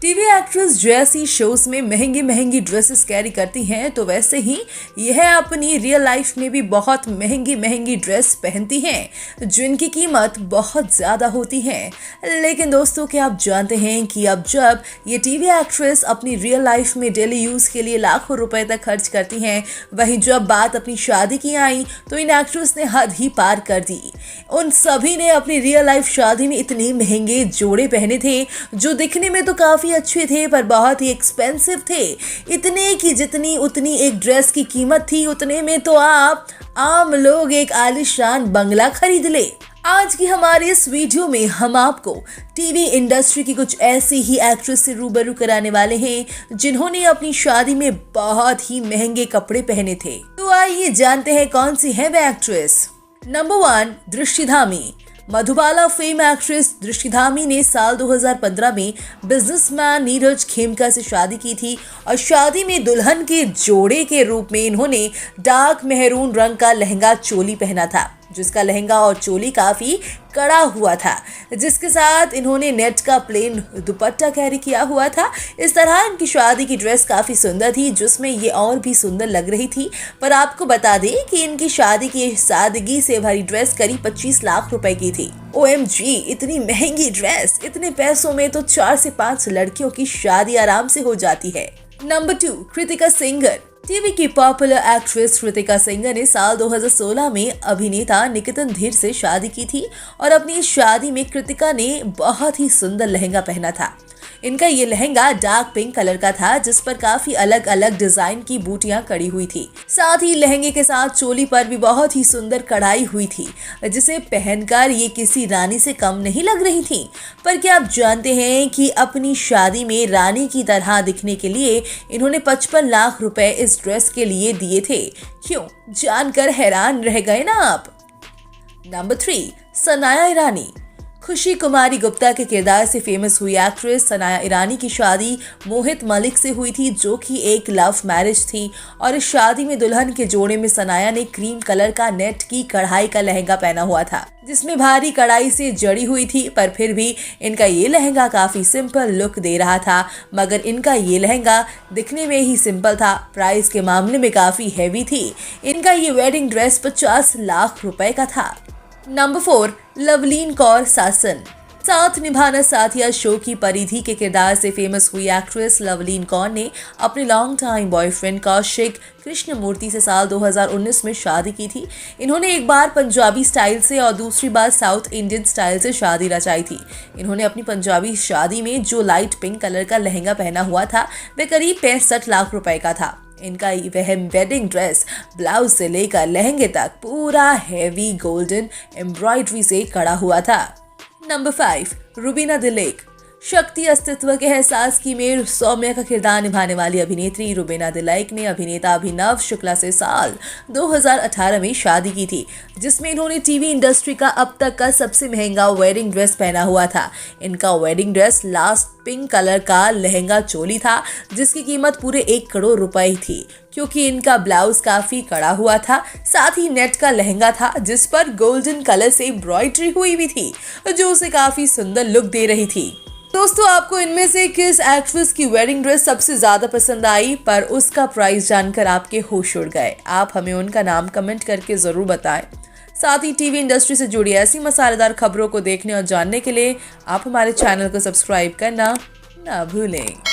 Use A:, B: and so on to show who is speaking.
A: TV actress जैसी shows में महंगी महंगी ड्रेसेस कैरी करती हैं, तो वैसे ही यह अपनी रियल लाइफ में भी बहुत महंगी महंगी ड्रेस पहनती हैं जिनकी कीमत बहुत ज़्यादा होती है। लेकिन दोस्तों, क्या आप जानते हैं कि अब जब ये टीवी एक्ट्रेस अपनी रियल लाइफ में डेली यूज़ के लिए लाखों रुपए तक खर्च करती हैं, वहीं जब बात अपनी शादी की आई तो इन एक्ट्रेस ने हद ही पार कर दी। उन सभी ने अपनी रियल लाइफ शादी में इतने महंगे जोड़े पहने थे जो दिखने में तो काफ़ी अच्छे थे पर बहुत ही एक्सपेंसिव थे। इतने की जितनी उतनी एक ड्रेस की कीमत थी, उतने में तो आप आम लोग एक आलीशान बंगला खरीद ले। आज की हमारे इस वीडियो में हम आपको टीवी इंडस्ट्री की कुछ ऐसी ही एक्ट्रेस से रूबरू कराने वाले हैं जिन्होंने अपनी शादी में बहुत ही महंगे कपड़े पहने थे। तो आइए जानते हैं कौन सी है वह एक्ट्रेस। नंबर 1, दृष्टि धामी। मधुबाला फेम एक्ट्रेस दृष्टि धामी ने साल 2015 में बिजनेसमैन नीरज खेमका से शादी की थी और शादी में दुल्हन के जोड़े के रूप में इन्होंने डार्क मेहरून रंग का लहंगा चोली पहना था, जिसका लहंगा और चोली काफी कड़ा हुआ था, जिसके साथ इन्होंने नेट का प्लेन दुपट्टा कैरी किया हुआ था। इस तरह इनकी शादी की ड्रेस काफी सुंदर थी, जिसमें ये और भी सुंदर लग रही थी। पर आपको बता दें कि इनकी शादी की सादगी से भरी ड्रेस करीब 25 लाख रुपए की थी। OMG, इतनी महंगी ड्रेस, इतने पैसों में तो 4 से 5 लड़कियों की शादी आराम से हो जाती है। नंबर 2, कृतिका सेंगर। टीवी की पॉपुलर एक्ट्रेस कृतिका सेंगर ने साल 2016 में अभिनेता निकेतन धीर से शादी की थी और अपनी इस शादी में कृतिका ने बहुत ही सुंदर लहंगा पहना था। इनका ये लहंगा डार्क पिंक कलर का था, जिस पर काफी अलग अलग डिजाइन की बूटियां कड़ी हुई थी। साथ ही लहंगे के साथ चोली पर भी बहुत ही सुंदर कढ़ाई हुई थी, जिसे पहनकर ये किसी रानी से कम नहीं लग रही थी। पर क्या आप जानते हैं कि अपनी शादी में रानी की तरह दिखने के लिए इन्होंने 55 लाख रुपए इस ड्रेस के लिए दिए थे। क्यों, जानकर हैरान रह गए ना आप। नंबर 3, सनाया ईरानी। खुशी कुमारी गुप्ता के किरदार से फेमस हुई एक्ट्रेस सनाया ईरानी की शादी मोहित मलिक से हुई थी, जो कि एक लव मैरिज थी। और इस शादी में दुल्हन के जोड़े में सनाया ने क्रीम कलर का नेट की कढ़ाई का लहंगा पहना हुआ था, जिसमें भारी कढ़ाई से जड़ी हुई थी। पर फिर भी इनका ये लहंगा काफी सिंपल लुक दे रहा था। मगर इनका ये लहंगा दिखने में ही सिंपल था, प्राइस के मामले में काफी हैवी थी। इनका ये वेडिंग ड्रेस 50 लाख रुपए का था। नंबर 4, लवलीन कौर सासन। साथ निभाना साथिया शो की परिधि के किरदार से फेमस हुई एक्ट्रेस लवलीन कौर ने अपने long time boyfriend Kaushik Krishnamurthy से साल 2019 में शादी की थी। इन्होंने एक बार पंजाबी स्टाइल से और दूसरी बार साउथ इंडियन स्टाइल से शादी रचाई थी। इन्होंने अपनी पंजाबी शादी में जो लाइट पिंक कलर का लहंगा पहना हुआ था वह करीब 65 लाख रुपए का था। इनका वह वेडिंग ड्रेस ब्लाउज से लेकर लहंगे तक पूरा हैवी गोल्डन एम्ब्रॉयडरी से कड़ा हुआ था। नंबर 5, रुबीना दिलेक। शक्ति अस्तित्व के एहसास की मेर सौम्या का किरदार निभाने वाली अभिनेत्री रुबीना दिलेक ने अभिनेता अभिनव शुक्ला से साल 2018 में शादी की थी, जिसमें इन्होंने टीवी इंडस्ट्री का अब तक का सबसे महंगा वेडिंग ड्रेस पहना हुआ था। इनका wedding dress last pink colour का लहंगा चोली था, जिसकी कीमत पूरे 1 करोड़ रुपए थी, क्योंकि इनका ब्लाउज काफी कड़ा हुआ था। साथ ही नेट का लहंगा था, जिस पर गोल्डन कलर से एम्ब्रॉयडरी हुई भी थी, जो उसे काफी सुंदर लुक दे रही थी। दोस्तों, आपको इनमें से किस एक्ट्रेस की वेडिंग ड्रेस सबसे ज्यादा पसंद आई, पर उसका प्राइस जानकर आपके होश उड़ गए? आप हमें उनका नाम कमेंट करके जरूर बताएं। साथ ही टीवी इंडस्ट्री से जुड़ी ऐसी मसालेदार खबरों को देखने और जानने के लिए आप हमारे चैनल को सब्सक्राइब करना ना भूलें।